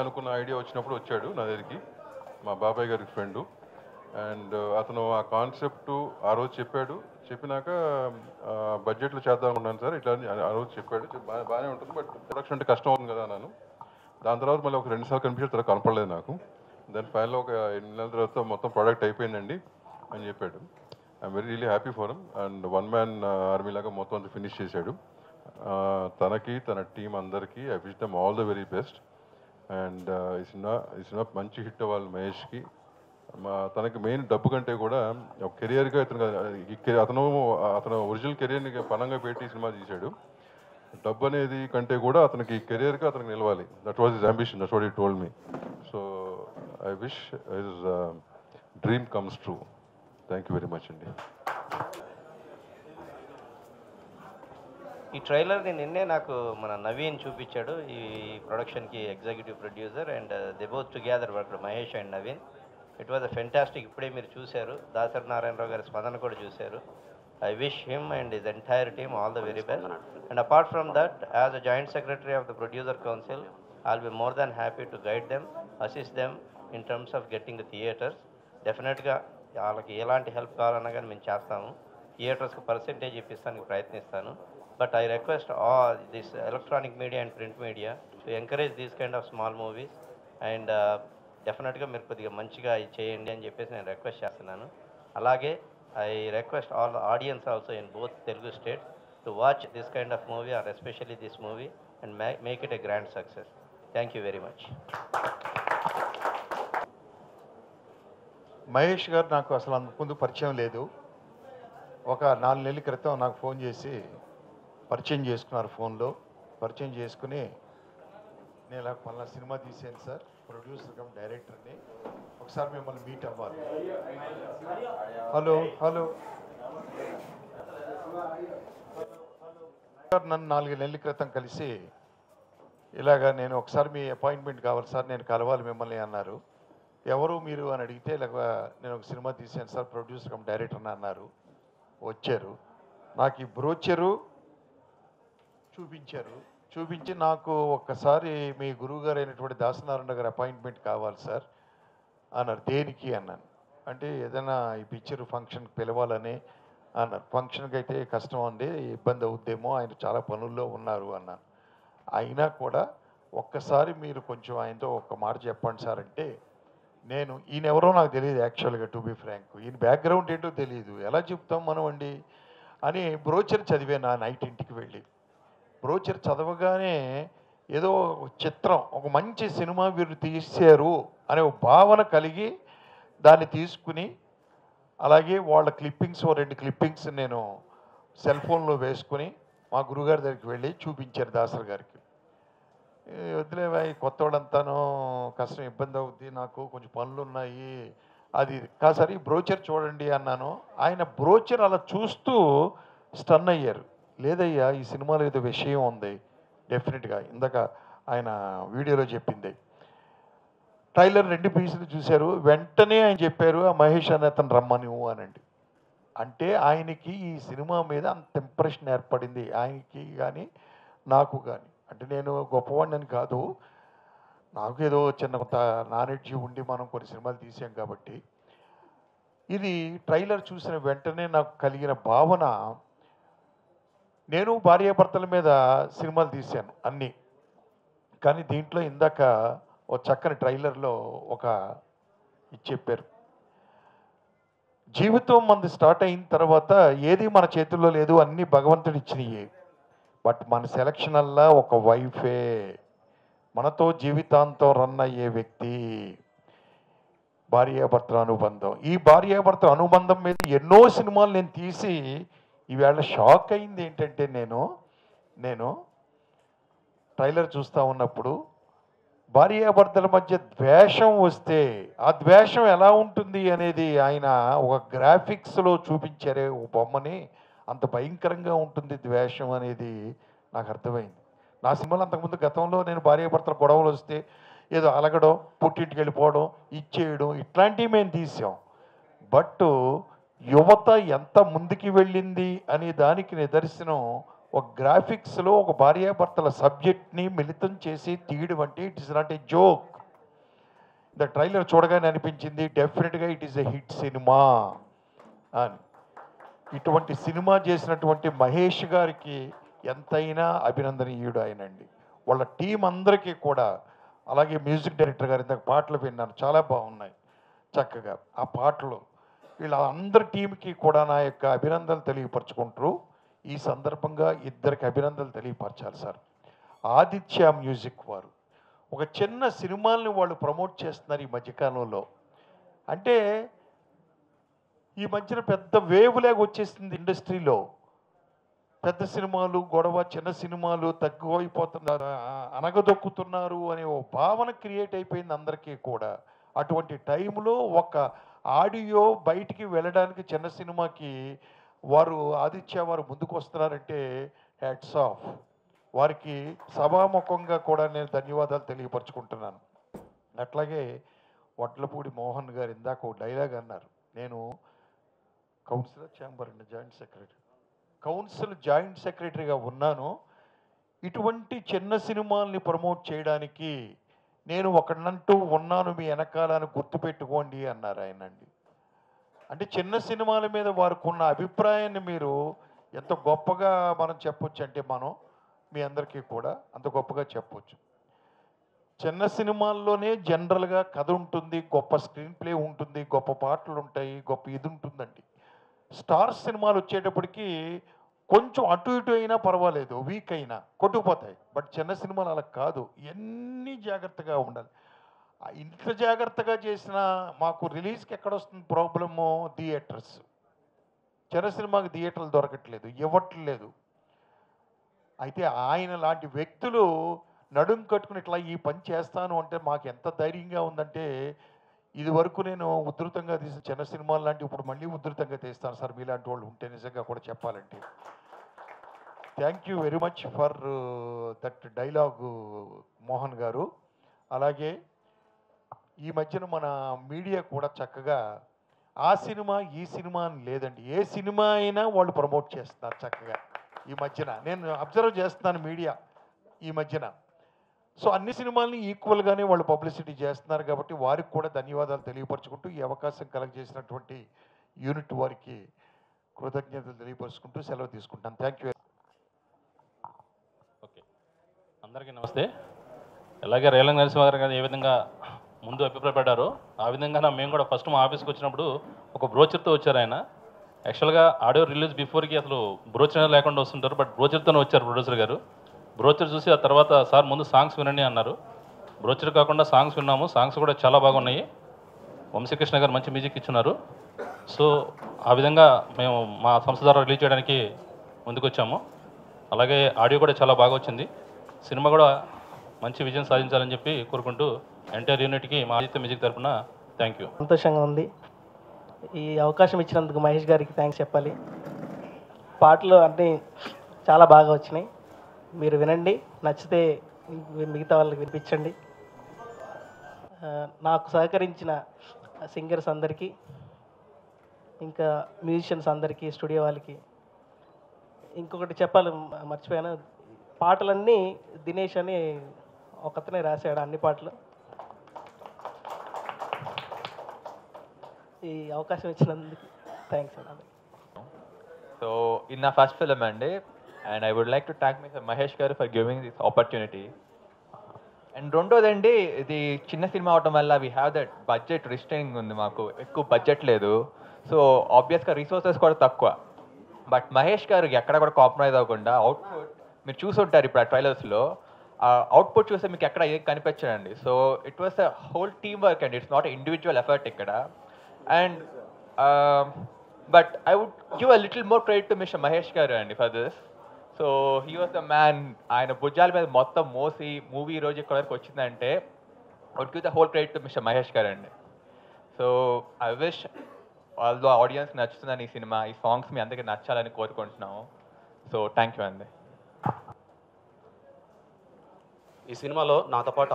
అనుకున్న ఐడియా వచ్చినప్పుడు వచ్చాడు నా దగ్గరికి, మా బాబాయ్ గారి ఫ్రెండు. అండ్ అతను ఆ కాన్సెప్ట్ ఆ రోజు చెప్పాడు. చెప్పినాక బడ్జెట్లో చేద్దాం అనుకున్నాను సార్, ఇట్లా ఆ రోజు చెప్పాడు. బాగానే ఉంటుంది, బట్ ప్రొడక్షన్ అంటే కష్టం అవుతుంది కదా అన్నాను. దాని తర్వాత మళ్ళీ ఒక 2 సార్లు కనిపించాడు, తర్వాత కనపడలేదు నాకు. దాని ఫైనల్లో ఒక 8 నెలల తర్వాత మొత్తం ప్రోడక్ట్ అయిపోయిందండి అని చెప్పాడు. I'm very really happy for him. And one man army లాగా మొత్తం అంతా ఫినిష్ చేశాడు. తనకి తన టీం అందరికీ I wish them all the very best. And ఈ సినిమా మంచి హిట్ అవ్వాలి మహేష్కి. తనకి మెయిన్ డబ్బు కంటే కూడా ఒక కెరియర్గా అతను ఒరిజినల్ కెరియర్ని పనంగా పెట్టి సినిమా తీశాడు. డబ్బు అనేది కంటే కూడా అతనికి కెరియర్గా అతనికి నిలవాలి. That was his ambition, that's what he told me. So I wish his dream comes true. Thank you very much అండి. ఈ ట్రైలర్ని నిన్నే నాకు మన నవీన్ చూపించాడు, ఈ ప్రొడక్షన్కి executive producer. And they both together work, Mahesh and Naveen. It was a fantastic. ఇప్పుడే మీరు చూశారు, దాసరి నారాయణరావు గారి స్పందన కూడా చూశారు. I wish him and his entire team all the very best. And apart from that, as a joint secretary of the producer council, I'll be more than happy to guide them, assist them in terms of getting the theaters. Definitely వాళ్ళకి ఎలాంటి help కావాలన్నా కానీ మేము చేస్తాము. థియేటర్స్కి percentage ఇప్పిస్తానికి ప్రయత్నిస్తాను. But I request all this electronic media and print media to encourage these kind of small movies. And డెఫినెట్గా మీరు కొద్దిగా మంచిగా చేయండి అని చెప్పేసి నేను రిక్వెస్ట్ చేస్తున్నాను. అలాగే I request all the audience also in both Telugu states to watch this kind of movie, or especially this movie, and make it a grand success. Thank you very much. Mahesh గారు నాకు అసలు ముందు పరిచయం లేదు. ఒక 4 నెలల క్రితం నాకు ఫోన్ చేసి పరిచయం చేసుకున్నారు. ఫోన్లో పరిచయం చేసుకుని, నేను ఇలా పలానా సినిమా తీసాను సార్, ప్రొడ్యూసర్ కమ్ డైరెక్టర్ని, ఒకసారి మిమ్మల్ని మీట్ అవ్వాలి. హలో హలో నన్ను 4 నెలల క్రితం కలిసి, ఇలాగా నేను ఒకసారి మీ అపాయింట్మెంట్ కావాలి సార్, నేను కలవాలి మిమ్మల్ని అన్నారు. ఎవరు మీరు అని అడిగితే, ఇలాగ నేను ఒక సినిమా తీసాను సార్, ప్రొడ్యూసర్ కమ్ డైరెక్టర్ని అన్నారు. వచ్చారు, నాకు ఈ బ్రోచరు చూపించి నాకు ఒక్కసారి మీ గురువుగారు అయినటువంటి దాసనారాయణ గారి అపాయింట్మెంట్ కావాలి సార్ అన్నారు. దేనికి అన్నాను. అంటే ఏదైనా ఈ పిక్చర్ ఫంక్షన్కి పిలవాలని అన్నారు. ఫంక్షన్కి అయితే కష్టం అండి, ఇబ్బంది అవుద్దేమో, ఆయన చాలా పనుల్లో ఉన్నారు అన్నాను. అయినా కూడా ఒక్కసారి మీరు కొంచెం ఆయనతో ఒక్క మాట చెప్పండి సార్ అంటే, ఈయన ఎవరో నాకు తెలియదు యాక్చువల్గా, టు బి ఫ్రాంక్. ఈయన బ్యాక్గ్రౌండ్ ఏంటో తెలియదు, ఎలా చెప్తాం మనం అండి అని బ్రోచర్ చదివాను. నైట్ ఇంటికి వెళ్ళి బ్రోచర్ చదవగానే ఏదో చిత్రం, ఒక మంచి సినిమా వీరు తీశారు అనే ఒక భావన కలిగి దాన్ని తీసుకుని, అలాగే వాళ్ళ క్లిప్పింగ్స్ 2 క్లిప్పింగ్స్ నేను సెల్ ఫోన్లో వేసుకుని మా గురుగారి దగ్గరికి వెళ్ళి చూపించారు దాసరి గారికి. వదిలేవా, కొత్త వాళ్ళంతానో కష్టం, ఇబ్బంది అవుద్ది, నాకు కొంచెం పనులు ఉన్నాయి, అది కాదు సార్, ఈ బ్రోచర్ చూడండి అన్నాను. ఆయన బ్రోచర్ అలా చూస్తూ స్టన్ అయ్యారు. లేదయ్యా, ఈ సినిమాలో ఏదో విషయం ఉంది డెఫినెట్గా, ఇందాక ఆయన వీడియోలో చెప్పింది. ట్రైలర్ 2 పీసులు చూశారు, వెంటనే ఆయన చెప్పారు, ఆ మహేష్ అనే అతను రమ్మని అనండి. అంటే ఆయనకి ఈ సినిమా మీద అంత ఇంప్రెషన్ ఏర్పడింది, ఆయనకి కానీ నాకు కానీ. అంటే నేను గొప్పవాడిని కాదు, నాకు ఏదో చిన్న కొంత నాలెడ్జ్ ఉండి మనం కొన్ని సినిమాలు తీసాం కాబట్టి. ఇది ట్రైలర్ చూసిన వెంటనే నాకు కలిగిన భావన, నేను భార్యాభర్తల మీద సినిమాలు తీశాను అన్నీ, కానీ దీంట్లో ఇందాక ఒక చక్కని ట్రైలర్లో ఇది చెప్పారు, జీవితం మనది స్టార్ట్ అయిన తర్వాత ఏది మన చేతుల్లో లేదు, అన్నీ భగవంతుడు ఇచ్చినయే. బట్ మన సెలక్షన్ అల్లా ఒక వైఫే మనతో జీవితాంతం రన్ అయ్యే వ్యక్తి, భార్యాభర్తల అనుబంధం. ఈ భార్యాభర్తల అనుబంధం మీద ఎన్నో సినిమాలు నేను తీసి ఈవేళ షాక్ అయింది ఏంటంటే, నేను ట్రైలర్ చూస్తూ ఉన్నప్పుడు భార్యాభర్తల మధ్య ద్వేషం వస్తే ఆ ద్వేషం ఎలా ఉంటుంది అనేది ఆయన ఒక గ్రాఫిక్స్లో చూపించారే ఒక బొమ్మని, అంత భయంకరంగా ఉంటుంది ద్వేషం అనేది నాకు అర్థమైంది. నా సినిమాలు అంతకుముందు గతంలో నేను భార్యాభర్తల గొడవలు వస్తే ఏదో అలగడం, పుట్టింటికి వెళ్ళిపోవడం, ఇచ్చేయడం, ఇట్లాంటివి మేము తీసాం. బట్ యువత ఎంత ముందుకి వెళ్ళింది అనే దానికి నిదర్శనం ఒక గ్రాఫిక్స్లో ఒక భార్యాభర్తల సబ్జెక్ట్ని మిళితం చేసి తీయడం అంటే it is not a joke. Trailer చూడగానే అనిపించింది డెఫినెట్గా it is a hit cinema అని. ఇటువంటి సినిమా చేసినటువంటి మహేష్ గారికి ఎంతైనా అభినందనీయుడు ఆయనండి. వాళ్ళ టీం అందరికీ కూడా, అలాగే మ్యూజిక్ డైరెక్టర్ గారు ఇందాక పాటలు విన్నాను, చాలా బాగున్నాయి చక్కగా ఆ పాటలు. వీళ్ళ అందరి టీంకి కూడా నా యొక్క అభినందనలు తెలియపరచుకుంటారు. ఈ సందర్భంగా ఇద్దరికి అభినందనలు తెలియపరచాలి సార్. ఆదిత్య మ్యూజిక్ వారు ఒక చిన్న సినిమాల్ని వాళ్ళు ప్రమోట్ చేస్తున్నారు ఈ మధ్యకాలంలో. అంటే ఈ మధ్యన పెద్ద వేవ్లాగా వచ్చేసింది ఇండస్ట్రీలో. పెద్ద సినిమాలు గొడవ, చిన్న సినిమాలు తక్కువైపోతున్నారు, అనగదొక్కుతున్నారు అనే ఓ భావన క్రియేట్ అయిపోయింది అందరికీ కూడా. అటువంటి టైంలో ఒక ఆడియో బయటికి వెళ్ళడానికి చిన్న సినిమాకి వారు ఆదిత్య వారు ముందుకు వస్తున్నారంటే హ్యాట్స్ ఆఫ్. వారికి సభాముఖంగా కూడా నేను ధన్యవాదాలు తెలియపరచుకుంటున్నాను. అట్లాగే వడ్లపూడి మోహన్ గారు ఇందాక ఒక డైలాగ్ అన్నారు. నేను కౌన్సిలర్ ఛాంబర్ అండి, జాయింట్ సెక్రటరీగా ఉన్నాను. ఇటువంటి చిన్న సినిమాల్ని ప్రమోట్ చేయడానికి నేను ఒకనంటూ ఉన్నాను మీ వెనకాలని గుర్తుపెట్టుకోండి అన్నారు ఆయనండి. అంటే చిన్న సినిమాల మీద వారికి ఉన్న అభిప్రాయాన్ని మీరు ఎంత గొప్పగా మనం చెప్పొచ్చు అంటే, మనం మీ అందరికీ కూడా అంత గొప్పగా చెప్పొచ్చు. చిన్న సినిమాల్లోనే జనరల్గా కథ ఉంటుంది, గొప్ప స్క్రీన్ ప్లే ఉంటుంది, గొప్ప పాటలు ఉంటాయి, గొప్ప ఇది ఉంటుందండి. స్టార్ సినిమాలు వచ్చేటప్పటికి కొంచెం అటు ఇటు అయినా పర్వాలేదు, వీక్ అయినా కొట్టుకుపోతాయి. బట్ చిన్న సినిమాలు అలా కాదు, ఎన్ని జాగ్రత్తగా ఉండాలి. ఇంత జాగ్రత్తగా చేసిన మాకు రిలీజ్కి ఎక్కడ వస్తుంది ప్రాబ్లము? థియేటర్స్. చిన్న సినిమాకి థియేటర్లు దొరకట్లేదు, ఇవ్వట్లేదు. అయితే ఆయన లాంటి వ్యక్తులు నడుం కట్టుకుని ఇట్లా ఈ పని చేస్తాను అంటే మాకు ఎంత ధైర్యంగా ఉందంటే, ఇది వరకు నేను ఉధృతంగా తీసిన చిన్న సినిమాలు లాంటి ఇప్పుడు మళ్ళీ ఉధృతంగా తీస్తాను సార్ మీలాంటి వాళ్ళు ఉంటే, నిజంగా కూడా చెప్పాలంటే. Thank you very much for that dialogue Mohan గారు. అలాగే ఈ మధ్యన మన మీడియా కూడా చక్కగా ఆ సినిమా ఈ సినిమా అని లేదండి, ఏ సినిమా అయినా వాళ్ళు ప్రమోట్ చేస్తున్నారు చక్కగా ఈ మధ్యన. నేను అబ్జర్వ్ చేస్తున్నాను మీడియా ఈ మధ్యన. సో అన్ని సినిమాల్ని ఈక్వల్గానే వాళ్ళు పబ్లిసిటీ చేస్తున్నారు కాబట్టి వారికి కూడా ధన్యవాదాలు తెలియపరచుకుంటూ, ఈ అవకాశం కలగజేసినటువంటి యూనిట్ వారికి కృతజ్ఞతలు తెలియపరుచుకుంటూ సెలవు తీసుకుంటాను. Thank you. ఓకే, అందరికీ నమస్తే. అలాగే రేలంగి నరసింహారావు గారు ఏ విధంగా ముందు అభిప్రాయపడ్డారో ఆ విధంగా మేము కూడా ఫస్ట్ మా ఆఫీస్కి వచ్చినప్పుడు ఒక బ్రోచర్తో వచ్చారు ఆయన. యాక్చువల్గా ఆడియో రిలీజ్ బిఫోర్కి అసలు బ్రోచర్ లేకుండా వస్తుంటారు, బట్ బ్రోచర్తోనే వచ్చారు ప్రొడ్యూసర్ గారు. బ్రోచర్ చూసి ఆ తర్వాత సార్ ముందు సాంగ్స్ వినండి అన్నారు. బ్రోచర్ కాకుండా సాంగ్స్ విన్నాము, సాంగ్స్ కూడా చాలా బాగున్నాయి. వంశీకృష్ణ గారు మంచి మ్యూజిక్ ఇచ్చున్నారు. సో ఆ విధంగా మేము మా సంస్థ ద్వారా రిలీజ్ చేయడానికి ముందుకు వచ్చాము. అలాగే ఆడియో కూడా చాలా బాగా వచ్చింది. సినిమా కూడా మంచి విజయం సాధించాలని చెప్పి కోరుకుంటూ ఎంటైర్ యూనిట్కి మా ఆదిత్య మ్యూజిక్ తరఫున థ్యాంక్ యూ. సంతోషంగా ఉంది. ఈ అవకాశం ఇచ్చినందుకు మహేష్ గారికి థ్యాంక్స్ చెప్పాలి. పాటలు అన్నీ చాలా బాగా వచ్చినాయి. మీరు వినండి, నచ్చితే మిగతా వాళ్ళకి వినిపించండి. నాకు సహకరించిన సింగర్స్ అందరికీ, ఇంకా మ్యూజిషియన్స్ అందరికీ, స్టూడియో వాళ్ళకి ఇంకొకటి చెప్పాలి మర్చిపోయాను. పాటలన్నీ దినేష్ అని ఒకతనే రాశాడు అన్ని పాటలు. ఈ అవకాశం ఇచ్చినందుకు థ్యాంక్స్ అండి. So in our first film andi, and I would like to thank Mr. Mahesh garu for giving this opportunity. And రెండోదండి, ఇది చిన్న సినిమా అవటం వల్ల we have that budget restraining ఉంది, మాకు ఎక్కువ బడ్జెట్ లేదు. సో ఆబ్వియస్గా రిసోర్సెస్ కూడా తక్కువ. బట్ మహేష్ గారు ఎక్కడ కూడా కాంప్రమైజ్ అవ్వకుండా అవుట్పుట్ మీరు చూసుంటారు ఇప్పుడు ఆ ట్రైలర్స్లో. ఆ అవుట్పుట్ చూస్తే మీకు ఎక్కడ ఏం కనిపించడండి. So it was a whole team work and it's not individual effort ఇక్కడ. And but I would give a little more credit to Mr. Mahesh garu and for this. So he was the man, ఆయన భుజాల మీద మొత్తం మోసి movie ఈరోజు ఇక్కడ వరకు వచ్చిందంటే I would give the whole credit to Mr. Mahesh garu అండి. So I wish all the audience నచ్చుతుందని ఈ సినిమా, ఈ సాంగ్స్ మీ అందరికీ నచ్చాలని కోరుకుంటున్నాము. సో థ్యాంక్ యూ అండి. ఈ సినిమాలో నాతో పాటు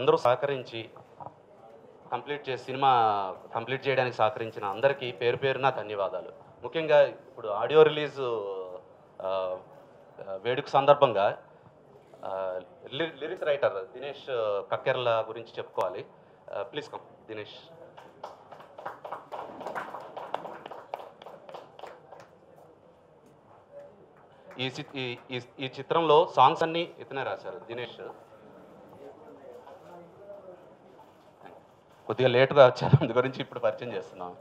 అందరూ సహకరించి సినిమా కంప్లీట్ చేయడానికి సహకరించిన అందరికీ పేరు పేరున ధన్యవాదాలు. ముఖ్యంగా ఇప్పుడు ఆడియో రిలీజ్ వేడుక సందర్భంగా లిరిక్స్ రైటర్ దినేష్ కక్కెర్ల గురించి చెప్పుకోవాలి. Please come Dinesh. ఈ చిత్రంలో సాంగ్స్ అన్నీ ఇతనే రాశారు, దినేష్. కొద్దిగా లేటుగా వచ్చారు, అందు గురించి ఇప్పుడు పరిచయం చేస్తున్నాం.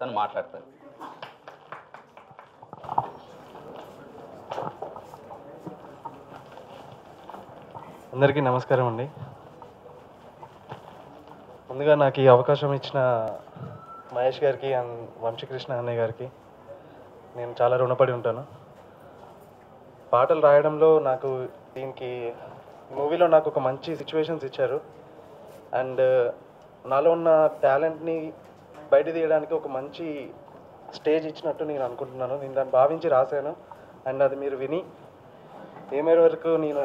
తను మాట్లాడతారు. అందరికీ నమస్కారం అండి. ముందుగా నాకు ఈ అవకాశం ఇచ్చిన మహేష్ గారికి అండ్ వంశీకృష్ణ అన్నయ్య గారికి నేను చాలా రుణపడి ఉంటాను. పాటలు రాయడంలో నాకు దీనికి మూవీలో నాకు ఒక మంచి సిచ్యువేషన్స్ ఇచ్చారు అండ్ నాలో ఉన్న టాలెంట్ని బయట తీయడానికి ఒక మంచి స్టేజ్ ఇచ్చినట్టు నేను అనుకుంటున్నాను. నేను దాన్ని భావించి రాశాను అండ్ అది మీరు విని ఏమేర వరకు నేను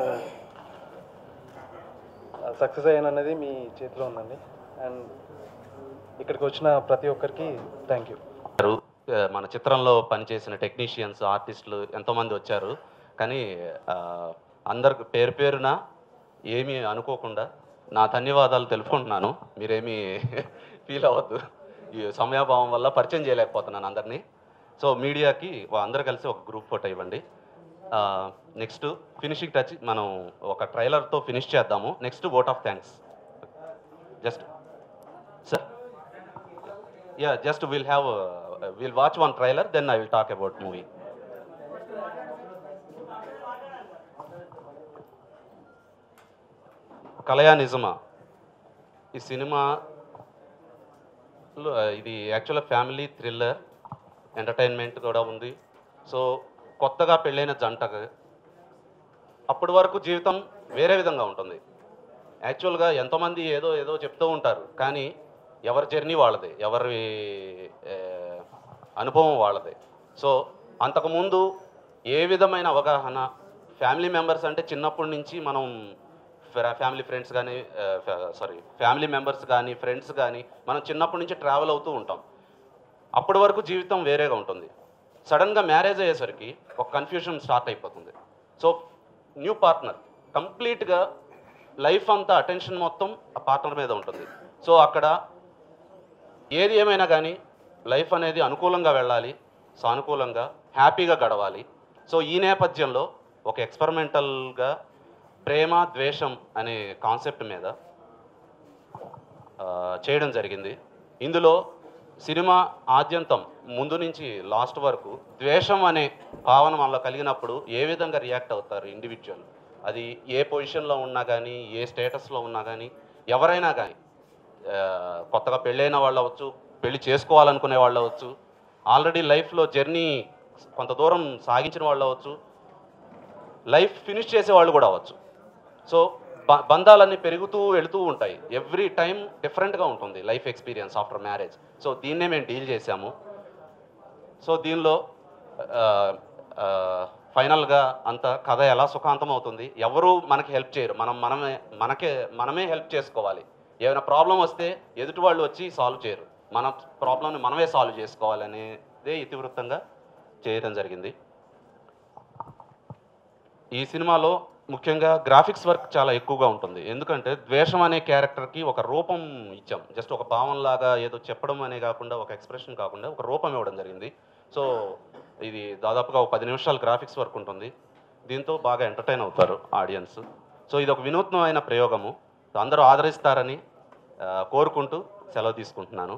సక్సెస్ అయ్యానన్నది మీ చేతిలో ఉందండి. అండ్ ఇక్కడికి వచ్చిన ప్రతి ఒక్కరికి థ్యాంక్ యూ. మన చిత్రంలో పనిచేసిన టెక్నీషియన్స్, ఆర్టిస్టులు ఎంతోమంది వచ్చారు. కానీ అందరికి పేరు పేరున ఏమీ అనుకోకుండా నా ధన్యవాదాలు తెలుపుకుంటున్నాను. మీరేమీ ఫీల్ అవ్వద్దు, ఈ సమయాభావం వల్ల పరిచయం చేయలేకపోతున్నాను అందరినీ. సో మీడియాకి అందరూ కలిసి ఒక గ్రూప్ ఫోటో ఇవ్వండి. నెక్స్ట్ ఫినిషింగ్ టచ్ మనం ఒక ట్రైలర్తో ఫినిష్ చేద్దాము. Next vote of thanks. Just sir, yeah, just will watch one trailer, then I will talk about movie. కలయా నిజమా ఈ సినిమాలో ఇది యాక్చువల్గా ఫ్యామిలీ థ్రిల్లర్ ఎంటర్టైన్మెంట్ కూడా ఉంది. సో కొత్తగా పెళ్ళైన జంటకు అప్పటి వరకు జీవితం వేరే విధంగా ఉంటుంది. యాక్చువల్గా ఎంతోమంది ఏదో ఏదో చెప్తూ ఉంటారు, కానీ ఎవరి జర్నీ వాళ్ళదే, ఎవరి అనుభవం వాళ్ళదే. సో అంతకుముందు ఏ విధమైన అవగాహన, ఫ్యామిలీ మెంబర్స్ అంటే చిన్నప్పటి నుంచి మనం ఫ్యామిలీ మెంబర్స్ కానీ ఫ్రెండ్స్ కానీ మనం చిన్నప్పటి నుంచి ట్రావెల్ అవుతూ ఉంటాం. అప్పటి వరకు జీవితం వేరేగా ఉంటుంది. సడన్గా మ్యారేజ్ అయ్యేసరికి ఒక కన్ఫ్యూషన్ స్టార్ట్ అయిపోతుంది. సో న్యూ పార్ట్నర్, కంప్లీట్గా లైఫ్ అంతా అటెన్షన్ మొత్తం ఆ పార్ట్నర్ మీద ఉంటుంది. సో అక్కడ ఏది ఏమైనా కానీ లైఫ్ అనేది అనుకూలంగా వెళ్ళాలి, సానుకూలంగా హ్యాపీగా గడవాలి. సో ఈ నేపథ్యంలో ఒక ఎక్స్పెరిమెంటల్గా ప్రేమ ద్వేషం అనే కాన్సెప్ట్ మీద చేయడం జరిగింది. ఇందులో సినిమా ఆద్యంతం ముందు నుంచి లాస్ట్ వరకు ద్వేషం అనే భావన మనలో కలిగినప్పుడు ఏ విధంగా రియాక్ట్ అవుతారు ఇండివిజువల్, అది ఏ పొజిషన్లో ఉన్నా కానీ, ఏ స్టేటస్లో ఉన్నా కానీ, ఎవరైనా కానీ, కొత్తగా పెళ్ళైన వాళ్ళు అవ్వచ్చు, పెళ్లి చేసుకోవాలనుకునే వాళ్ళు అవ్వచ్చు, ఆల్రెడీ లైఫ్లో జర్నీ కొంత దూరం సాగించిన వాళ్ళు అవ్వచ్చు, లైఫ్ ఫినిష్ చేసే వాళ్ళు కూడా అవ్వచ్చు. సో బంధాలన్నీ పెరుగుతూ వెళుతూ ఉంటాయి. ఎవ్రీ టైం డిఫరెంట్గా ఉంటుంది life experience after marriage. So దీన్నే మేము డీల్ చేశాము. సో దీనిలో ఫైనల్గా అంత కథ ఎలా సుఖాంతం అవుతుంది, ఎవరు మనకి హెల్ప్ చేయరు, మనమే హెల్ప్ చేసుకోవాలి. ఏమైనా ప్రాబ్లం వస్తే ఎదుటి వాళ్ళు వచ్చి సాల్వ్ చేయరు, మన ప్రాబ్లంని మనమే సాల్వ్ చేసుకోవాలనేదే ఇతివృత్తంగా చేయడం జరిగింది. ఈ సినిమాలో ముఖ్యంగా గ్రాఫిక్స్ వర్క్ చాలా ఎక్కువగా ఉంటుంది. ఎందుకంటే ద్వేషం అనే క్యారెక్టర్కి ఒక రూపం ఇచ్చాం. జస్ట్ ఒక భావంలాగా ఏదో చెప్పడం అనే కాకుండా, ఒక ఎక్స్ప్రెషన్ కాకుండా ఒక రూపం ఇవ్వడం జరిగింది. సో ఇది దాదాపుగా ఒక 10 నిమిషాలు గ్రాఫిక్స్ వర్క్ ఉంటుంది. దీంతో బాగా ఎంటర్టైన్ అవుతారు ఆడియన్స్. సో ఇది ఒక వినూత్నమైన ప్రయోగము, అందరూ ఆదరిస్తారని కోరుకుంటూ సెలవు తీసుకుంటున్నాను.